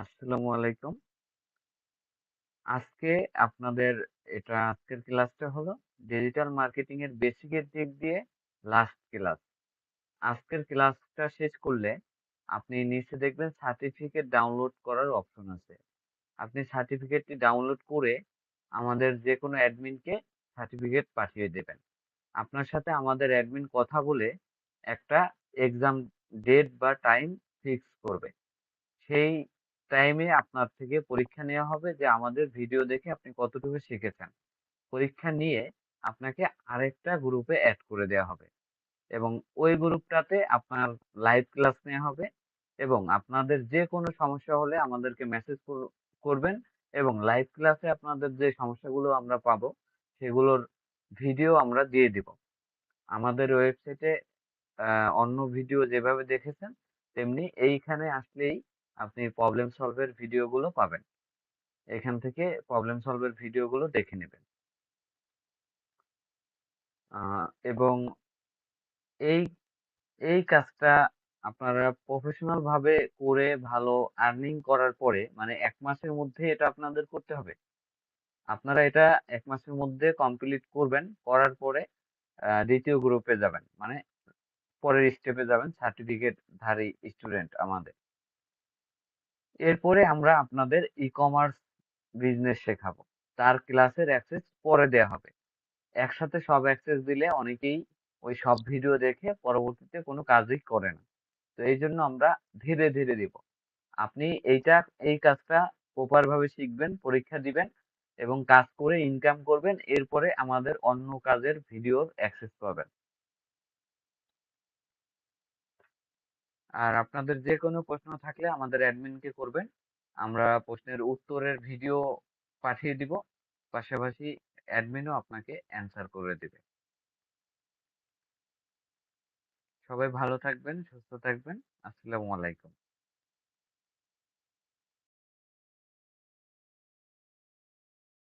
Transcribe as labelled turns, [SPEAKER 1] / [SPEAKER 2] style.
[SPEAKER 1] আসসালামু আলাইকুম। আজকে আপনাদের আজকের ক্লাসটা হলো ডিজিটাল মার্কেটিং এর বেসিকের দিক দিয়ে লাস্ট ক্লাস। আজকের ক্লাসটা শেষ করলে আপনি নিচে দেখবেন সার্টিফিকেট ডাউনলোড করার অপশন আছে। আপনি সার্টিফিকেটটি ডাউনলোড করে আমাদের যেকোনো অ্যাডমিনকে সার্টিফিকেট পাঠিয়ে দেবেন। আপনার সাথে আমাদের অ্যাডমিন কথা বলে একটা এক্সাম ডেট বা টাইম ফিক্স করবে। সেই টাইমে আপনার থেকে পরীক্ষা নেওয়া হবে যে আমাদের ভিডিও দেখে আপনি কতটুকু শিখেছেন। পরীক্ষা নিয়ে আপনাকে আরেকটা গ্রুপে এড করে দেওয়া হবে এবং ওই গ্রুপটাতে আপনার লাইভ ক্লাস নেওয়া হবে এবং আপনাদের যে কোনো সমস্যা হলে আমাদেরকে মেসেজ করবেন এবং লাইভ ক্লাসে আপনাদের যে সমস্যাগুলো আমরা পাবো সেগুলোর ভিডিও আমরা দিয়ে দিব। আমাদের ওয়েবসাইটে অন্য ভিডিও যেভাবে দেখেছেন তেমনি এইখানে আসলেই আপনি প্রবলেম সলভের ভিডিওগুলো পাবেন। এখান থেকে প্রবলেম সলভের ভিডিওগুলো দেখে নেবেন। এবং এই এই কাজটা আপনারা প্রফেশনাল ভাবে করে ভালো আর্নিং করার পরে মানে ১ মাসের মধ্যে এটা আপনাদের করতে হবে। আপনারা এটা ১ মাসের মধ্যে কমপ্লিট করবেন। করার পরে ২য় গ্রুপে যাবেন। মানে পরের স্টেপে যাবেন সার্টিফিকেটধারী স্টুডেন্ট আমাদের। এরপরে আমরা আপনাদের ই-কমার্স বিজনেস শেখাবো। তার ক্লাসের অ্যাক্সেস পরে দেয়া হবে। একসাথে সব অ্যাক্সেস দিলে অনেকেই ওই সব ভিডিও দেখে পরবর্তীতে কোনো কাজই করে না। তো এইজন্য আমরা ধীরে, ধীরে দিব। আপনি এই কাজটা প্রপার ভাবে শিখবেন, পরীক্ষা দিবেন এবং কাজ করে ইনকাম করবেন। এরপরে আমাদের অন্য কাজের ভিডিওর অ্যাক্সেস পাবেন। আর আপনাদের যেকোনো প্রশ্ন থাকলে আমাদের অ্যাডমিনকে করবেন। আমরা প্রশ্নের উত্তরের ভিডিও পাঠিয়ে দিব। পাশাপাশি অ্যাডমিনও আপনাকে অ্যান্সার করে দিবে। সবাই ভালো থাকবেন, সুস্থ থাকবেন। আসসালামু আলাইকুম।